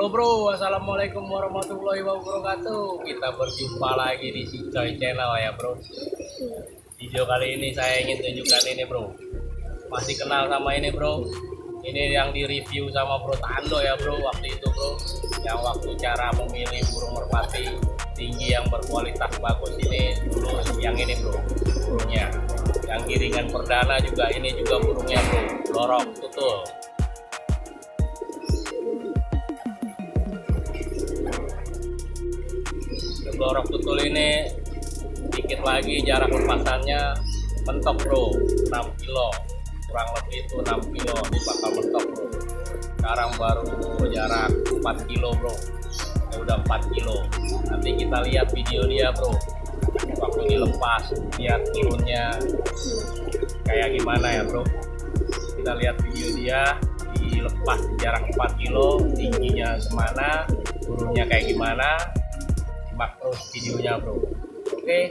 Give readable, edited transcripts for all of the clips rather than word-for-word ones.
Bro, assalamualaikum warahmatullahi wabarakatuh. Kita berjumpa lagi di si Coy Channel ya bro. Video kali ini saya ingin tunjukkan ini bro. Masih kenal sama ini bro. Ini yang di review sama Bro Tando ya bro waktu itu bro. Yang waktu cara memilih burung merpati tinggi yang berkualitas bagus ini dulu yang ini bro. Burungnya. Yang giringan perdana juga ini juga burungnya bro. Lorok tutul. Lorok tutul ini dikit lagi jarak lepasannya mentok bro, 6 kilo kurang lebih itu 6 kilo ini bakal mentok bro. Sekarang baru jarak 4 kilo bro, ya udah 4 kilo. Nanti kita lihat video dia bro waktu dilepas, lihat turunnya kayak gimana ya bro. Kita lihat video dia dilepas di jarak 4 kilo, tingginya semana, turunnya kayak gimana. Simak terus videonya bro. Oke.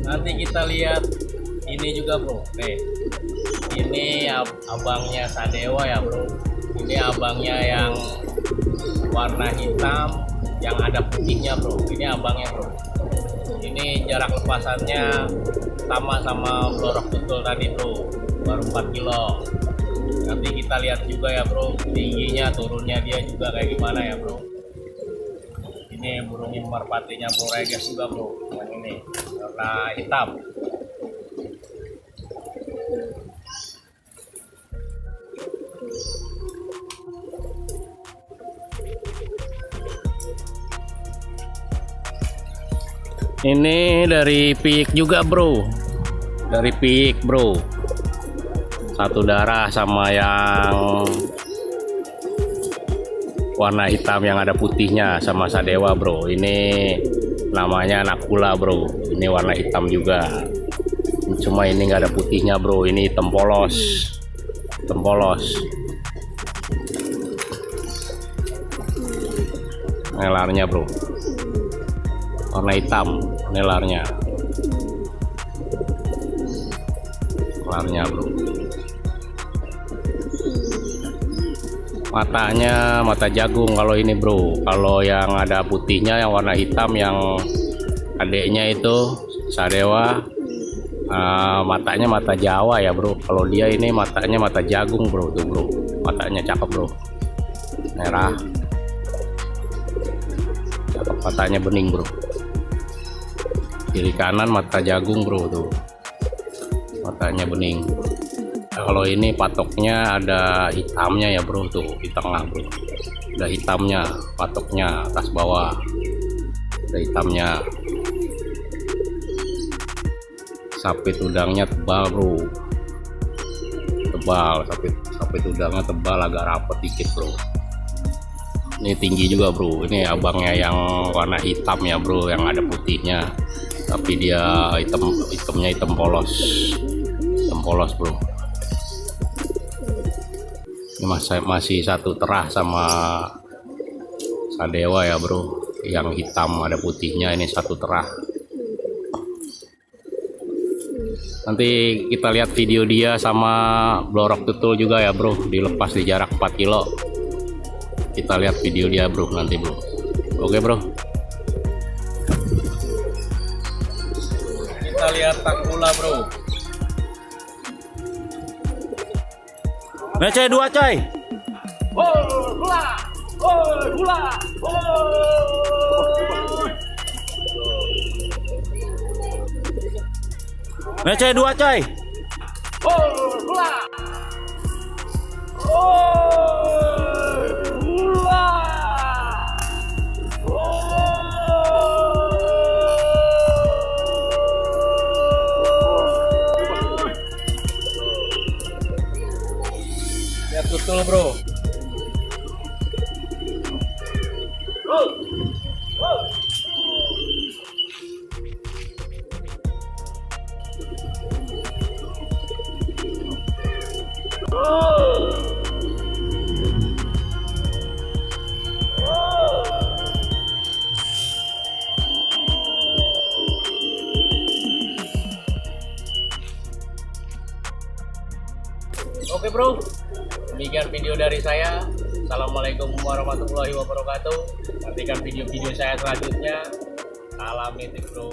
Nanti kita lihat ini juga bro. Ini abangnya Sadewa ya bro. Ini abangnya yang warna hitam yang ada putihnya bro. Ini abangnya bro. Ini jarak lepasannya sama Lorok tutul tadi bro, baru 4 kilo. Nanti kita lihat juga ya bro, tingginya turunnya dia juga kayak gimana ya bro. Ini burung merpatinya Bro Reges juga bro, yang ini warna hitam. Ini dari pik juga bro, dari pik bro, satu darah sama yang warna hitam yang ada putihnya sama Sadewa bro. Ini namanya Nakula bro, ini warna hitam juga, cuma ini nggak ada putihnya bro. Ini hitam polos, hitam polos. Nelarnya bro warna hitam, nelarnya bro. Matanya mata jagung kalau ini bro. Kalau yang ada putihnya yang warna hitam yang adeknya itu Sadewa, matanya mata Jawa ya bro. Kalau dia ini matanya mata jagung bro, tuh bro, matanya cakep bro, merah, cakep, matanya bening bro. Kiri kanan mata jagung bro, tuh matanya bening. Kalau ini patoknya ada hitamnya ya bro, tuh di tengah bro, ada hitamnya patoknya atas bawah, ada hitamnya. Sapit udangnya tebal bro, tebal, sapit udangnya tebal, agak rapet dikit bro. Ini tinggi juga bro. Ini abangnya yang warna hitam ya bro, yang ada putihnya, tapi dia hitamnya hitam polos bro. Ini masih satu terah sama Sadewa ya bro, yang hitam ada putihnya. Ini satu terah. Nanti kita lihat video dia sama Lorok tutul juga ya bro, dilepas di jarak 4 kilo. Kita lihat video dia bro nanti bro. Oke bro, kita lihat Nakula bro. Mece 2 coy. Mece 2 coy. Lihat tutul bro. Oke bro, demikian video dari saya. Assalamualaikum warahmatullahi wabarakatuh. Nantikan video-video saya selanjutnya. Salam metik bro.